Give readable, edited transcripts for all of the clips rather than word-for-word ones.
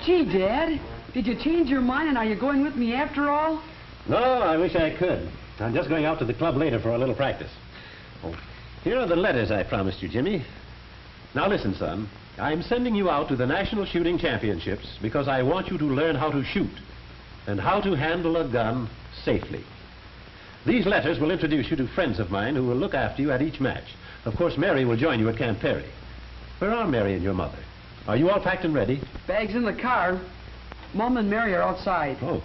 Gee, Dad, did you change your mind and are you going with me after all? No, I wish I could. I'm just going out to the club later for a little practice. Oh, here are the letters I promised you, Jimmy. Now listen, son. I'm sending you out to the National Shooting Championships because I want you to learn how to shoot and how to handle a gun safely. These letters will introduce you to friends of mine who will look after you at each match. Of course, Mary will join you at Camp Perry. Where are Mary and your mother? Are you all packed and ready? Bags in the car. Mom and Mary are outside. Oh.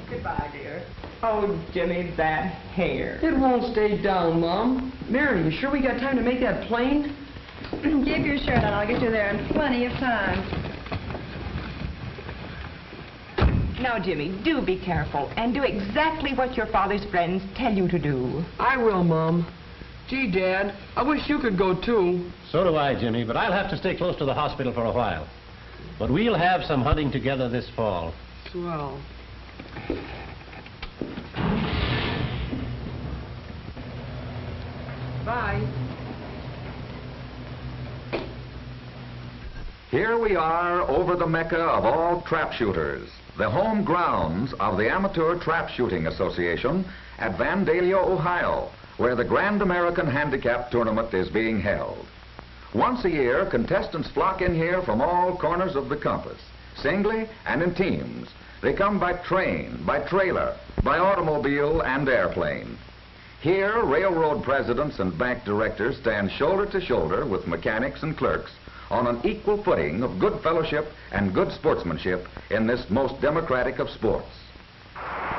Goodbye, dear. Oh, Jimmy, that hair. It won't stay down, Mom. Mary, you sure we got time to make that plane? Keep your shirt on. I'll get you there in plenty of time. Now, Jimmy, do be careful and do exactly what your father's friends tell you to do. I will, Mom. Gee, Dad, I wish you could go, too. So do I, Jimmy, but I'll have to stay close to the hospital for a while. But we'll have some hunting together this fall. Swell. Bye. Here we are over the Mecca of all trap shooters, the home grounds of the Amateur Trap Shooting Association at Vandalia, Ohio, where the Grand American Handicap Tournament is being held. Once a year, contestants flock in here from all corners of the compass, singly and in teams. They come by train, by trailer, by automobile and airplane. Here, railroad presidents and bank directors stand shoulder to shoulder with mechanics and clerks on an equal footing of good fellowship and good sportsmanship in this most democratic of sports.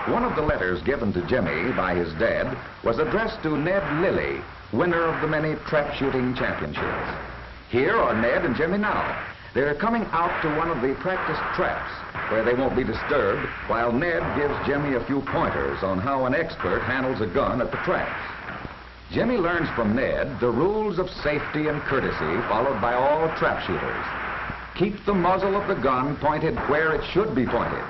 One of the letters given to Jimmy by his dad was addressed to Ned Lilly, winner of the many trap shooting championships. Here are Ned and Jimmy now. They're coming out to one of the practice traps where they won't be disturbed while Ned gives Jimmy a few pointers on how an expert handles a gun at the traps. Jimmy learns from Ned the rules of safety and courtesy followed by all trap shooters. Keep the muzzle of the gun pointed where it should be pointed,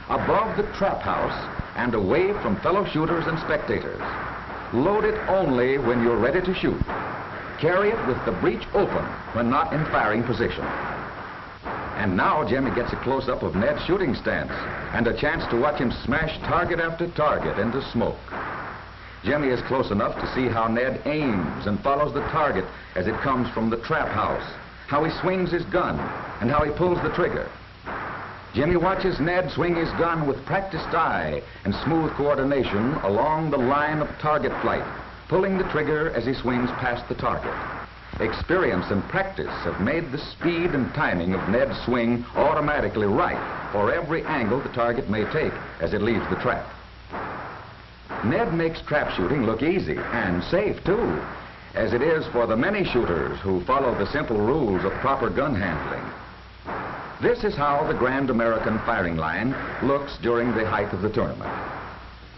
above the trap house and away from fellow shooters and spectators. Load it only when you're ready to shoot. Carry it with the breech open when not in firing position. And now Jimmy gets a close-up of Ned's shooting stance and a chance to watch him smash target after target into smoke. Jimmy is close enough to see how Ned aims and follows the target as it comes from the trap house, how he swings his gun, and how he pulls the trigger. Jimmy watches Ned swing his gun with practiced eye and smooth coordination along the line of target flight, pulling the trigger as he swings past the target. Experience and practice have made the speed and timing of Ned's swing automatically right for every angle the target may take as it leaves the trap. Ned makes trap shooting look easy and safe, too, as it is for the many shooters who follow the simple rules of proper gun handling. This is how the Grand American firing line looks during the height of the tournament.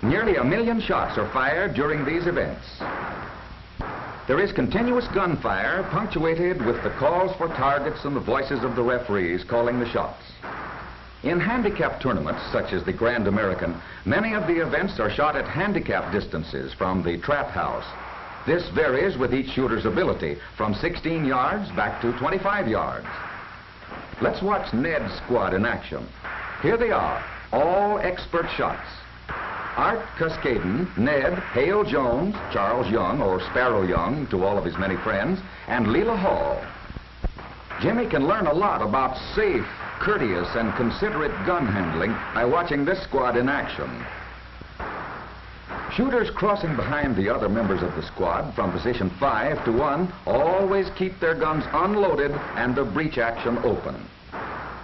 Nearly 1 million shots are fired during these events. There is continuous gunfire punctuated with the calls for targets and the voices of the referees calling the shots. In handicap tournaments, such as the Grand American, many of the events are shot at handicap distances from the trap house. This varies with each shooter's ability, from 16 yards back to 25 yards. Let's watch Ned's squad in action. Here they are, all expert shots. Art Cascaden, Ned, Hale Jones, Charles Young, or Sparrow Young to all of his many friends, and Leela Hall. Jimmy can learn a lot about safe, courteous, and considerate gun handling by watching this squad in action. Shooters crossing behind the other members of the squad from position 5 to 1 always keep their guns unloaded and the breech action open.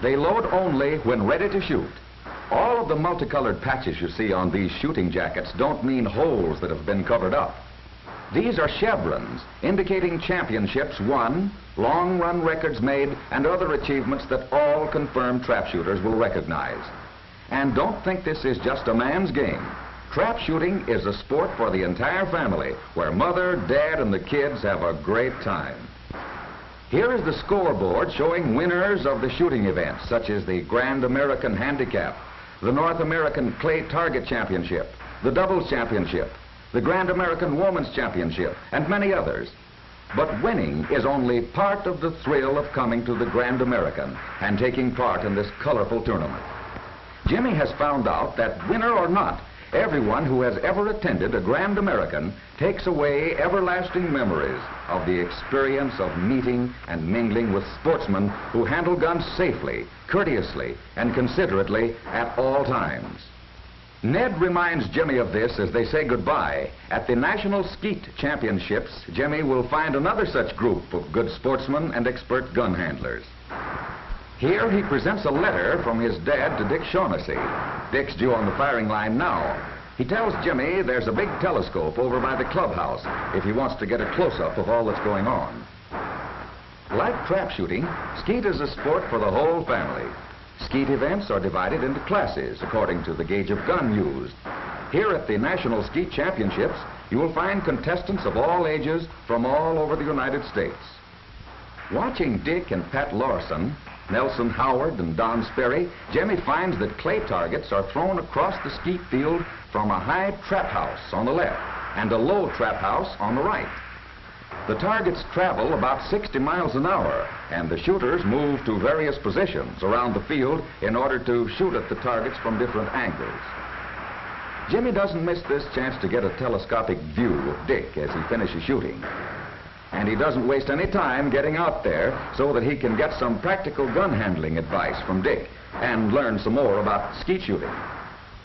They load only when ready to shoot. All of the multicolored patches you see on these shooting jackets don't mean holes that have been covered up. These are chevrons indicating championships won, long-run records made, and other achievements that all confirmed trap shooters will recognize. And don't think this is just a man's game. Trap shooting is a sport for the entire family, where mother, dad, and the kids have a great time. Here is the scoreboard showing winners of the shooting events, such as the Grand American Handicap, the North American Clay Target Championship, the Doubles Championship, the Grand American Women's Championship, and many others. But winning is only part of the thrill of coming to the Grand American and taking part in this colorful tournament. Jimmy has found out that, winner or not, everyone who has ever attended a Grand American takes away everlasting memories of the experience of meeting and mingling with sportsmen who handle guns safely, courteously, and considerately at all times. Ned reminds Jimmy of this as they say goodbye. At the National Skeet Championships, Jimmy will find another such group of good sportsmen and expert gun handlers. Here he presents a letter from his dad to Dick Shaughnessy. Dick's due on the firing line now. He tells Jimmy there's a big telescope over by the clubhouse if he wants to get a close-up of all that's going on. Like trap shooting, skeet is a sport for the whole family. Skeet events are divided into classes according to the gauge of gun used. Here at the National Skeet Championships, you will find contestants of all ages from all over the United States. Watching Dick and Pat Lawson, Nelson Howard and Don Sperry, Jimmy finds that clay targets are thrown across the skeet field from a high trap house on the left and a low trap house on the right. The targets travel about 60 miles an hour, and the shooters move to various positions around the field in order to shoot at the targets from different angles. Jimmy doesn't miss this chance to get a telescopic view of Dick as he finishes shooting. And he doesn't waste any time getting out there so that he can get some practical gun handling advice from Dick and learn some more about skeet shooting.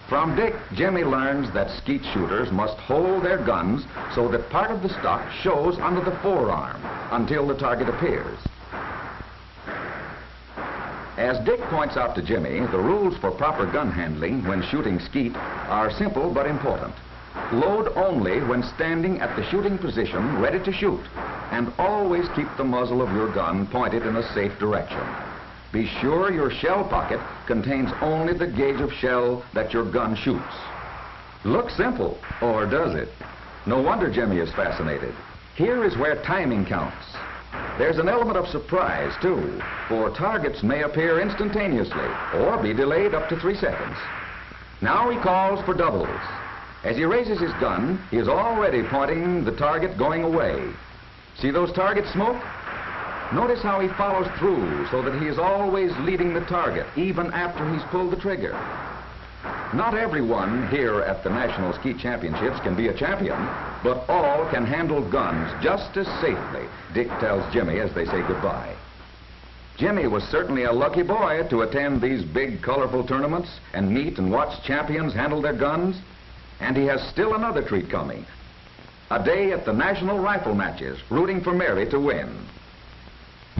From Dick, Jimmy learns that skeet shooters must hold their guns so that part of the stock shows under the forearm until the target appears. As Dick points out to Jimmy, the rules for proper gun handling when shooting skeet are simple but important. Load only when standing at the shooting position ready to shoot, and always keep the muzzle of your gun pointed in a safe direction. Be sure your shell pocket contains only the gauge of shell that your gun shoots. Looks simple, or does it? No wonder Jimmy is fascinated. Here is where timing counts. There's an element of surprise, too, for targets may appear instantaneously or be delayed up to 3 seconds. Now he calls for doubles. As he raises his gun, he is already pointing the target going away. See those targets smoke? Notice how he follows through so that he is always leading the target, even after he's pulled the trigger. Not everyone here at the National Skeet Championships can be a champion, but all can handle guns just as safely, Dick tells Jimmy as they say goodbye. Jimmy was certainly a lucky boy to attend these big, colorful tournaments and meet and watch champions handle their guns. And he has still another treat coming. A day at the National Rifle Matches, rooting for Mary to win.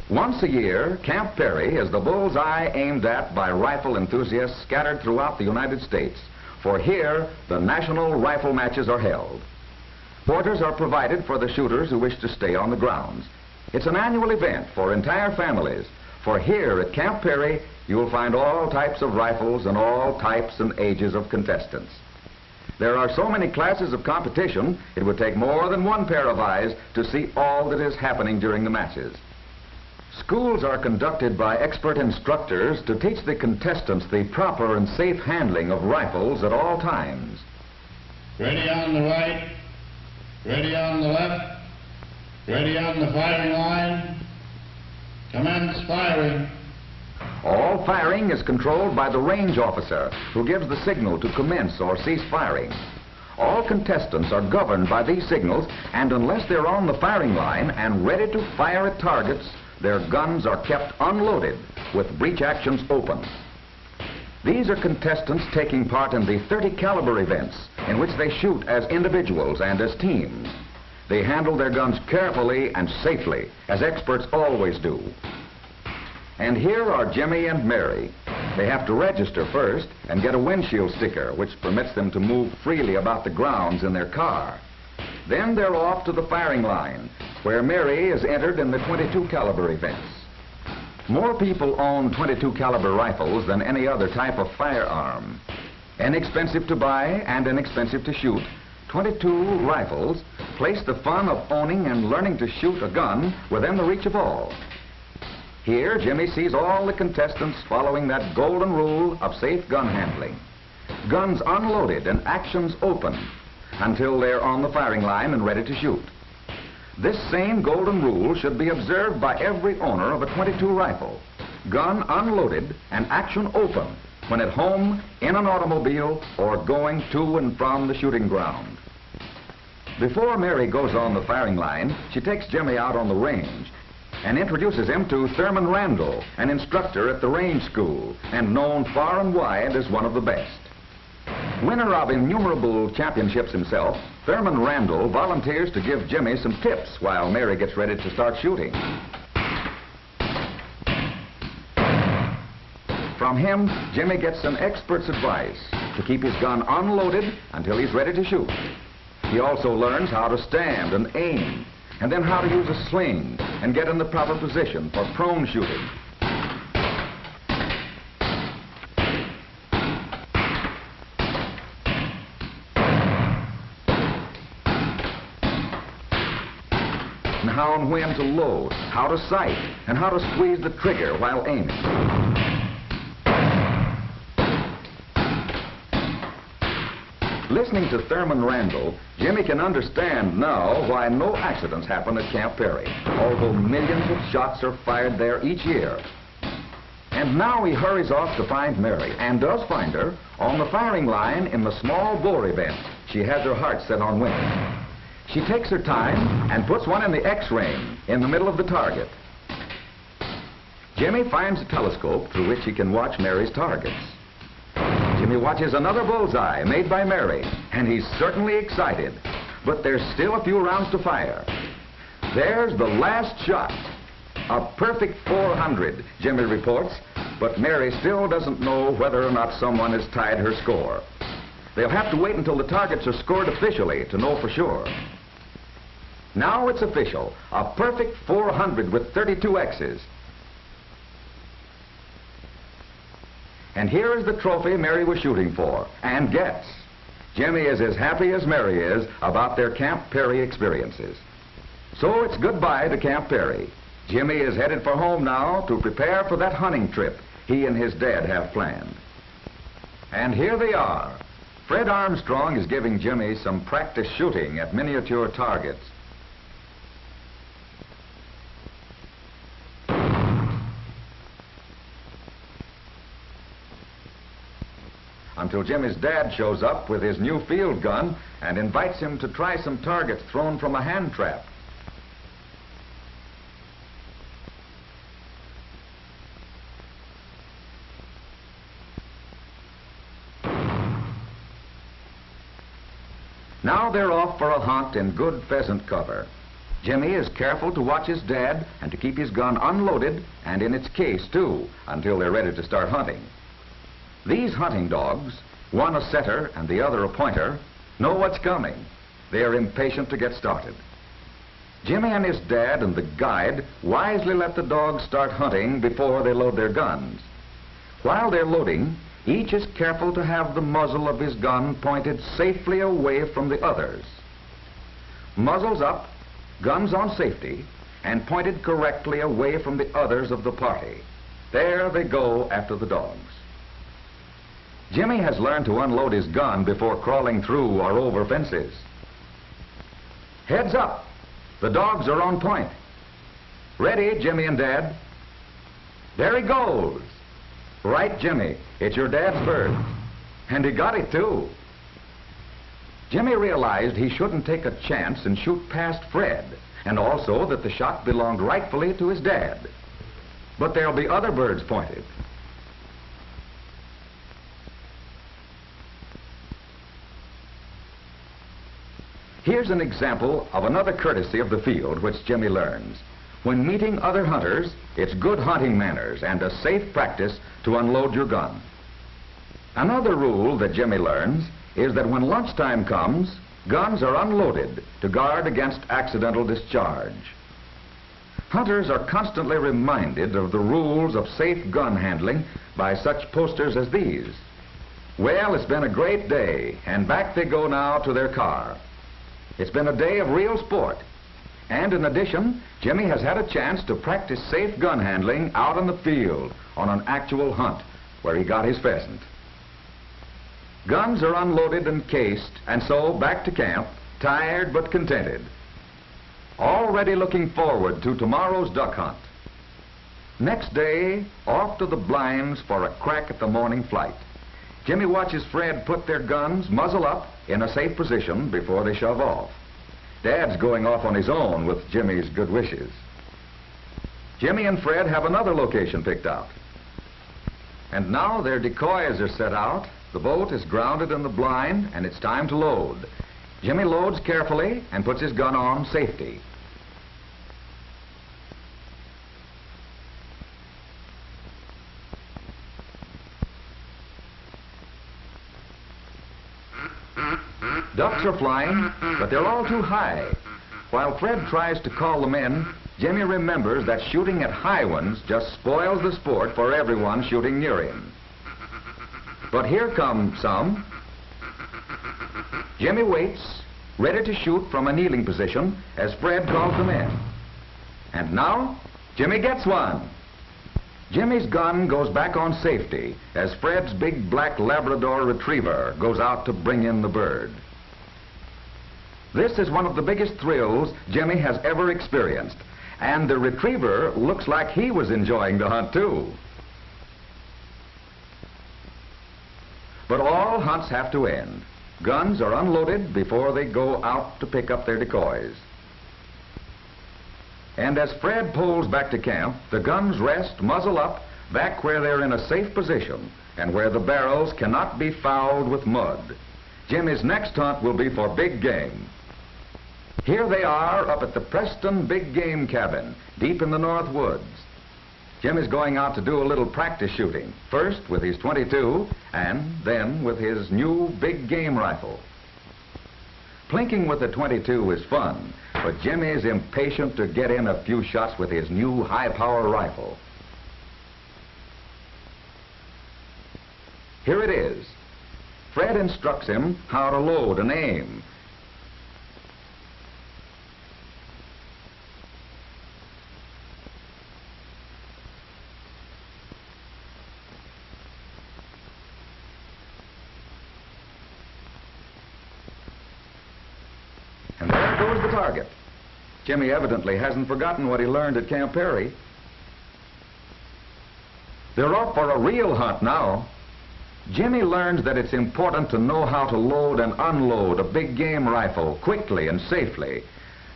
Once a year, Camp Perry is the bullseye aimed at by rifle enthusiasts scattered throughout the United States. For here, the National Rifle Matches are held. Quarters are provided for the shooters who wish to stay on the grounds. It's an annual event for entire families. For here at Camp Perry, you will find all types of rifles and all types and ages of contestants. There are so many classes of competition, it would take more than one pair of eyes to see all that is happening during the matches. Schools are conducted by expert instructors to teach the contestants the proper and safe handling of rifles at all times. Ready on the right, ready on the left, ready on the firing line, commence firing. All firing is controlled by the range officer, who gives the signal to commence or cease firing. All contestants are governed by these signals, and unless they're on the firing line and ready to fire at targets, their guns are kept unloaded with breech actions open. These are contestants taking part in the .30 caliber events, in which they shoot as individuals and as teams. They handle their guns carefully and safely, as experts always do. And here are Jimmy and Mary. They have to register first and get a windshield sticker, which permits them to move freely about the grounds in their car. Then they're off to the firing line, where Mary is entered in the .22 caliber events. More people own .22 caliber rifles than any other type of firearm. Inexpensive to buy and inexpensive to shoot, .22 rifles place the fun of owning and learning to shoot a gun within the reach of all. Here, Jimmy sees all the contestants following that golden rule of safe gun handling. Guns unloaded and actions open until they're on the firing line and ready to shoot. This same golden rule should be observed by every owner of a .22 rifle. Gun unloaded and action open when at home, in an automobile, or going to and from the shooting ground. Before Mary goes on the firing line, she takes Jimmy out on the range and introduces him to Thurman Randall, an instructor at the range school and known far and wide as one of the best. Winner of innumerable championships himself, Thurman Randall volunteers to give Jimmy some tips while Mary gets ready to start shooting. From him, Jimmy gets some expert's advice to keep his gun unloaded until he's ready to shoot. He also learns how to stand and aim, and then how to use a sling and get in the proper position for prone shooting. And how and when to load, how to sight, and how to squeeze the trigger while aiming. Listening to Thurman Randall, Jimmy can understand now why no accidents happen at Camp Perry, although millions of shots are fired there each year. And now he hurries off to find Mary, and does find her on the firing line in the small bore event she has her heart set on winning. She takes her time and puts one in the X-ring in the middle of the target. Jimmy finds a telescope through which he can watch Mary's targets. Jimmy watches another bullseye made by Mary, and he's certainly excited. But there's still a few rounds to fire. There's the last shot. A perfect 400, Jimmy reports, but Mary still doesn't know whether or not someone has tied her score. They'll have to wait until the targets are scored officially to know for sure. Now it's official, a perfect 400 with 32 X's. And here is the trophy Mary was shooting for, and gets. Jimmy is as happy as Mary is about their Camp Perry experiences. So it's goodbye to Camp Perry. Jimmy is headed for home now to prepare for that hunting trip he and his dad have planned. And here they are. Fred Armstrong is giving Jimmy some practice shooting at miniature targets. Until Jimmy's dad shows up with his new field gun and invites him to try some targets thrown from a hand trap. Now they're off for a hunt in good pheasant cover. Jimmy is careful to watch his dad and to keep his gun unloaded and in its case too, until they're ready to start hunting. These hunting dogs, one a setter and the other a pointer, know what's coming. They are impatient to get started. Jimmy and his dad and the guide wisely let the dogs start hunting before they load their guns. While they're loading, each is careful to have the muzzle of his gun pointed safely away from the others. Muzzles up, guns on safety, and pointed correctly away from the others of the party. There they go after the dogs. Jimmy has learned to unload his gun before crawling through or over fences. Heads up! The dogs are on point. Ready, Jimmy and Dad? There he goes! Right, Jimmy, it's your dad's bird. And he got it, too. Jimmy realized he shouldn't take a chance and shoot past Fred, and also that the shot belonged rightfully to his dad. But there'll be other birds pointed. Here's an example of another courtesy of the field which Jimmy learns. When meeting other hunters, it's good hunting manners and a safe practice to unload your gun. Another rule that Jimmy learns is that when lunchtime comes, guns are unloaded to guard against accidental discharge. Hunters are constantly reminded of the rules of safe gun handling by such posters as these. Well, it's been a great day, and back they go now to their car. It's been a day of real sport. And in addition, Jimmy has had a chance to practice safe gun handling out in the field on an actual hunt where he got his pheasant. Guns are unloaded and cased, and so back to camp, tired but contented. already looking forward to tomorrow's duck hunt. Next day, off to the blinds for a crack at the morning flight. Jimmy watches Fred put their guns muzzle up in a safe position before they shove off. Dad's going off on his own with Jimmy's good wishes. Jimmy and Fred have another location picked out. And now their decoys are set out, the boat is grounded in the blind, and it's time to load. Jimmy loads carefully and puts his gun on safety. Ducks are flying, but they're all too high. While Fred tries to call them in, Jimmy remembers that shooting at high ones just spoils the sport for everyone shooting near him. But here come some. Jimmy waits, ready to shoot from a kneeling position as Fred calls them in. And now, Jimmy gets one. Jimmy's gun goes back on safety as Fred's big black Labrador Retriever goes out to bring in the bird. This is one of the biggest thrills Jimmy has ever experienced, and the Retriever looks like he was enjoying the hunt too. But all hunts have to end. Guns are unloaded before they go out to pick up their decoys. And as Fred pulls back to camp, the guns rest muzzle up back where they're in a safe position and where the barrels cannot be fouled with mud. Jimmy's next hunt will be for big game. Here they are up at the Preston Big Game Cabin, deep in the North Woods. Jimmy's going out to do a little practice shooting, first with his .22 and then with his new big game rifle. Plinking with the .22 is fun, but Jimmy's impatient to get in a few shots with his new high-power rifle. Here it is. Fred instructs him how to load and aim. And there goes the target. Jimmy evidently hasn't forgotten what he learned at Camp Perry. They're off for a real hunt now. Jimmy learns that it's important to know how to load and unload a big game rifle quickly and safely,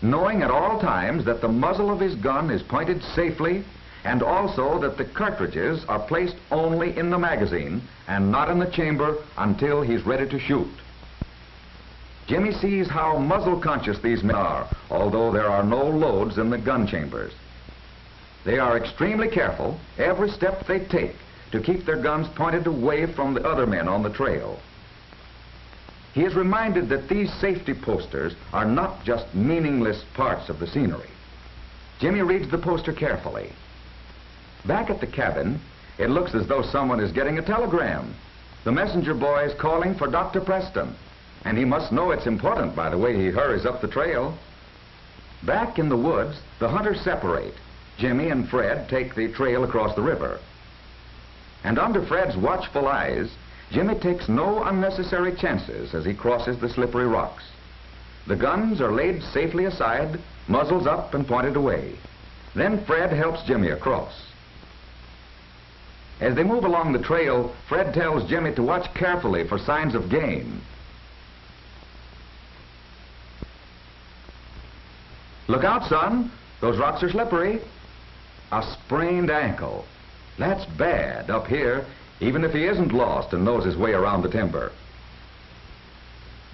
knowing at all times that the muzzle of his gun is pointed safely, and also that the cartridges are placed only in the magazine and not in the chamber until he's ready to shoot. Jimmy sees how muzzle conscious these men are, although there are no loads in the gun chambers. They are extremely careful every step they take to keep their guns pointed away from the other men on the trail. He is reminded that these safety posters are not just meaningless parts of the scenery. Jimmy reads the poster carefully. Back at the cabin, it looks as though someone is getting a telegram. The messenger boy is calling for Dr. Preston, and he must know it's important by the way he hurries up the trail. Back in the woods, the hunters separate. Jimmy and Fred take the trail across the river. And under Fred's watchful eyes, Jimmy takes no unnecessary chances as he crosses the slippery rocks. The guns are laid safely aside, muzzles up and pointed away. Then Fred helps Jimmy across. As they move along the trail, Fred tells Jimmy to watch carefully for signs of game. Look out, son. Those rocks are slippery. A sprained ankle. That's bad up here, even if he isn't lost and knows his way around the timber.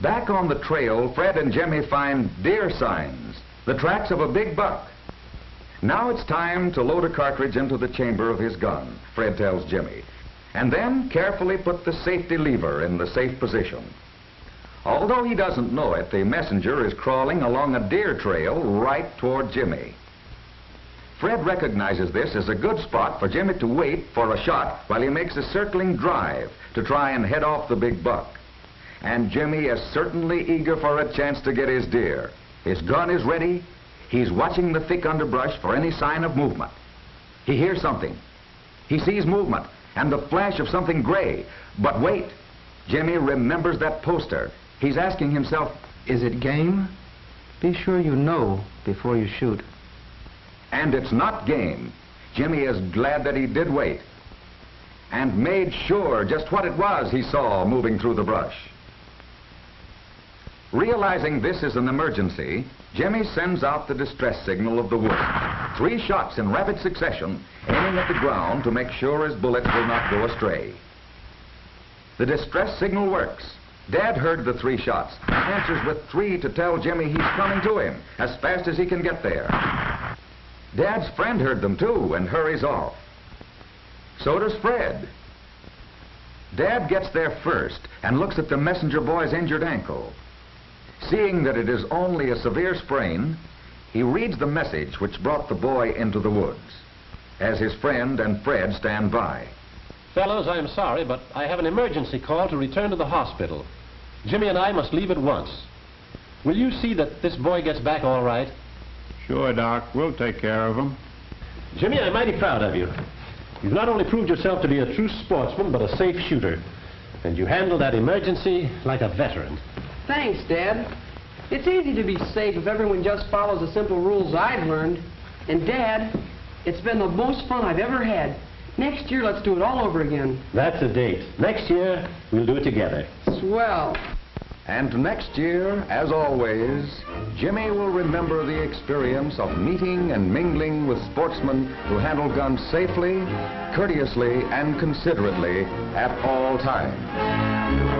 Back on the trail, Fred and Jimmy find deer signs, the tracks of a big buck. Now it's time to load a cartridge into the chamber of his gun, Fred tells Jimmy, and then carefully put the safety lever in the safe position. Although he doesn't know it, the messenger is crawling along a deer trail right toward Jimmy. Fred recognizes this as a good spot for Jimmy to wait for a shot while he makes a circling drive to try and head off the big buck. And Jimmy is certainly eager for a chance to get his deer. His gun is ready. He's watching the thick underbrush for any sign of movement. He hears something. He sees movement and the flash of something gray. But wait, Jimmy remembers that poster. He's asking himself, is it game? Be sure you know before you shoot. And it's not game. Jimmy is glad that he did wait and made sure just what it was he saw moving through the brush. Realizing this is an emergency, Jimmy sends out the distress signal of the woods. 3 shots in rapid succession, aiming at the ground to make sure his bullets will not go astray. The distress signal works. Dad heard the 3 shots, answers with 3 to tell Jimmy he's coming to him as fast as he can get there. Dad's friend heard them too and hurries off. So does Fred. Dad gets there first and looks at the messenger boy's injured ankle. Seeing that it is only a severe sprain, he reads the message which brought the boy into the woods, as his friend and Fred stand by. Fellows, I'm sorry, but I have an emergency call to return to the hospital. Jimmy and I must leave at once. Will you see that this boy gets back all right? Sure, Doc. We'll take care of him. Jimmy, I'm mighty proud of you. You've not only proved yourself to be a true sportsman, but a safe shooter. And you handled that emergency like a veteran. Thanks, Dad. It's easy to be safe if everyone just follows the simple rules I've learned. And Dad, it's been the most fun I've ever had. Next year, let's do it all over again. That's a date. Next year, we'll do it together. Swell. And next year, as always, Jimmy will remember the experience of meeting and mingling with sportsmen who handle guns safely, courteously, and considerately at all times.